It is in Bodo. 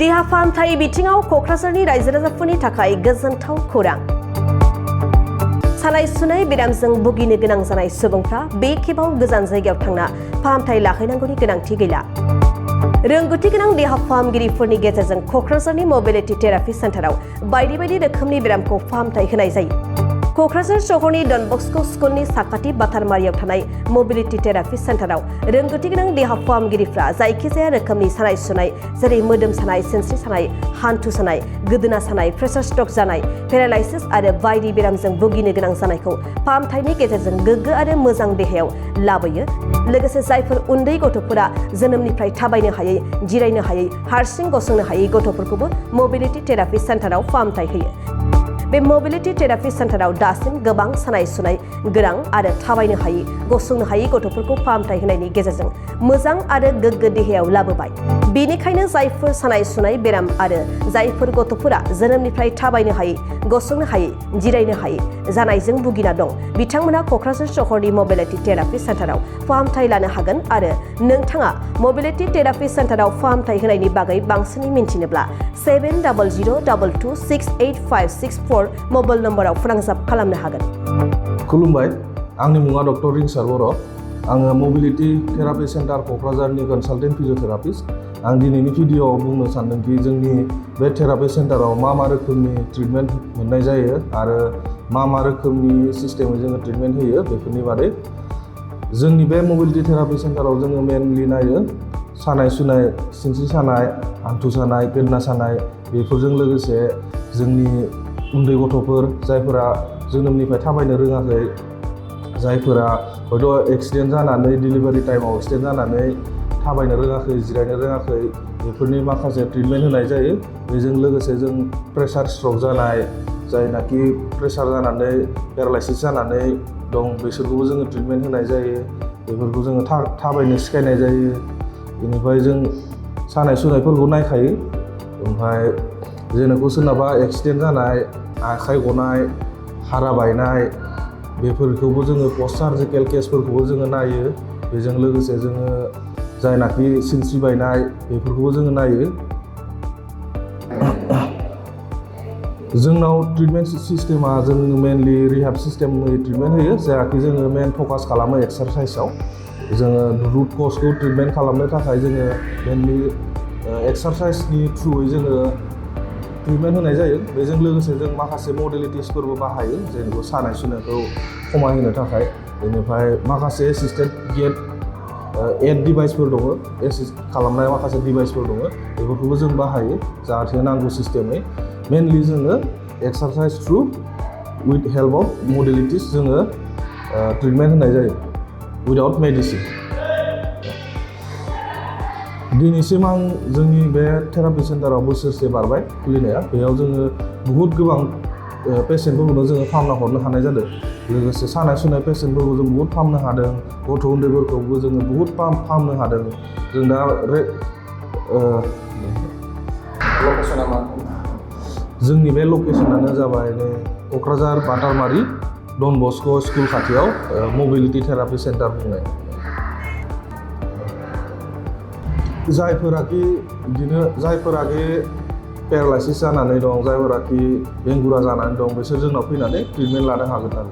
देहा फाहामथाय बिथिङाव क'क्राझारनि रायजो राजाफोरनि थाखाय गोजोनथाव खौरां। सानाय सुनाय बेरामजों भुगिनो गोनां जानाय सुबुंफ्रा बे खेबाव गोजान जायगायाव थांना फाहामथाय लाहैनांगौनि गोनांथि गैला। रोंगौथि गोनां देहा फाहामगिरिफोरनि गेजेरजों क'क्राझारनि मबिलिटि थेरापि सेन्टाराव बायदि रोखोमनि बेरामखौ फाहामथाय होनाय जायो। क'क्राझार शहरनि डन बस्को स्कुलनि साखाथि बाथारमारियाव थानाय मबिलिटि थेरापि सेन्टाराव रोंगौथि गोनां देहा फाहामगिरिफ्रा जायखिजाया रोखोमनि सानाय सुनाय जेरै मोदोम सानाय, सिनस्रि सानाय, हान्थु सानाय, गोदोना सानाय, प्रेसार स्ट्रक जानाय, पेरालाइसिस आरो बायदि बेरामजों भुगिनो गोनां जानायखौ फाहामथायनि गेजेरजों गोग्गो आरो मोजां देहायाव लाबोयो। लोगोसे जायफोर उन्दै गथ'फोरा जोनोमनिफ्राय थाबायनो हायै, जिरायनो हायै, हारसिं गसंनो हायै गथ'फोरखौबो मबिलिटि थेरापि सेन्टाराव फाहामथाय होयो। बे मबिलिटि थेरापि सेन्टाराव दासिम गोबां सानाय सुनाय गोनां आरो थाबायनो हायै, गसंनो हायै गथ'फोरखौ फाहामथाय होनायनि गेजेरजों मोजां आरो गोग्गो देहायाव लाबोबाय। बेनिखायनो जायफोर सानाय सुनाय बेराम आरो जायफोर गथ'फोरा जोनोमनिफ्राय थाबायनो हायै, गसंनो हायै, जिरायनो हायै जानायजों भुगिना दं, बिथांमोना क'क्राझार शहरनि मबिलिटि थेरापि सेन्टाराव फाहामथाय लानो हागोन। आरो नोंथाङा मबिलिटि थेरापि सेन्टाराव फाहामथाय होनायनि बागै बांसिनै मिन्थिनोब्ला 700022685664 मबाइल नम्बराव फोनांजाब खालामनो हागोन। खुलुमबाय, आंनि मुङा डक्टर रिंसार बर'। आङो मबिलिटि थेरापि सेन्टार क'क्राझारनि कनसालटेन्ट फिजिअथेरापिस्ट। आं दिनैनि भिडिअ'आव बुंनो सानदोंदि जोंनि बे थेरापि सेन्टाराव मा रोखोमनि ट्रिटमेन्ट मोननाय जायो आरो मा रोखोमनि सिस्टेमै जोङो ट्रिटमेन्ट होयो बेफोरनि बादै। जोंनि बे मबिलिटि थेरापि सेन्टाराव जोङो मेनलि नायो सानाय सुनाय, सिनस्रि सानाय, हान्थु सानाय, गोदोना सानाय, बेफोरजों लोगोसे जोंनि उन्दै गथ'फोर जायफोरा जोनोमनिफ्राय थाबायनो रोङाखै, जायफोरा हयथ' एक्सिडेन्ट जानानै डिलिभारि टाइमाव एक्सिडेन्ट जानानै थाबायनो रोङाखै, जिरायनो रोङाखै, बेफोरनि माखासे ट्रिटमेन्ट होनाय जायो। बेजों लोगोसे जों प्रेसार स्ट्रक जानाय, जायनाखि प्रेसार जानानै पेरालाइसिस जानानै दं, बिसोरखौबो जोङो ट्रिटमेन्ट होनाय जायो। बेफोरखौ जोङो थाबायनो सिखायनाय जायो। बेनिफ्राय जों सानाय सुनायफोरखौ नायखायो। ओमफ्राय जेनेबा सोरनाबा एक्सिडेन्ट जानाय, आखाइ गनाय, हारा बायनाय, बेफोरखौबो जोङो पस्ट सार्जिकेल केसफोरखौबो जोङो नायो। बेजों लोगोसे जोङो जायनाखि सिनस्रि बायनाय बेफोरखौबो जोङो नायो। जोंनाव ट्रिटमेन्ट सिस्टेमा जों मेनलि रिहाब सिस्टेमै ट्रिटमेन्ट होयो, जायाखि जोङो मेन फकास खालामो एक्सारसाइसआव। जोङो रुट कजखौ ट्रिटमेन्ट खालामनो थाखाय जोङो मेनलि एक्सारसाइसनि थ्रुयै जोङो ट्रिटमेन्ट होनाय जायो। बेजों लोगोसे जों माखासे मडेलिटिसफोरबो बाहायो, जेनेबा सानाय सुनायखौ खमायहोनो थाखाय। बेनिफ्राय माखासे एसिस्टेड एड डिभाइसफोर दङ, एसिस्ट खालामनाय माखासे डिभाइसफोर दङ, बेफोरखौबो जों बाहायो जाहाथे नांगौ सिस्टेमै। मेनलि जोङो exercise through with help of modalities जोङो ट्रिटमेन्ट होनाय जायो उइदाउट मेडिसिन। दिनैसिम आं जोंनि बे थेरापि सेन्टाराव बोसोरसे बारबाय खुलिनाया। बेयाव जोङो बुहुत गोबां पेसेन्टफोरखौनो जोङो फाहामना हरनो हानाय जादों। लोगोसे सानाय सुनाय पेसेन्टफोरखौ जों बुहुत फाहामनो हादों, गथ' उन्दैफोरखौबो जोङो बुहुत फाहामनो हादों। जों दा लकेसना मा? जोंनि बे लकेसनानो जाबाय क'क्राझार बाटारमारि डन बस्को स्कुल खाथियाव मबिलिटि थेरापि सेन्टार बुंनाय। जायफोराखि पेरालाइसिस जानानै दं, जायफोराखि बेंगुरा जानानै दं, बिसोर जोंनाव फैनानै ट्रिटमेन्ट लानो हागोन आरो।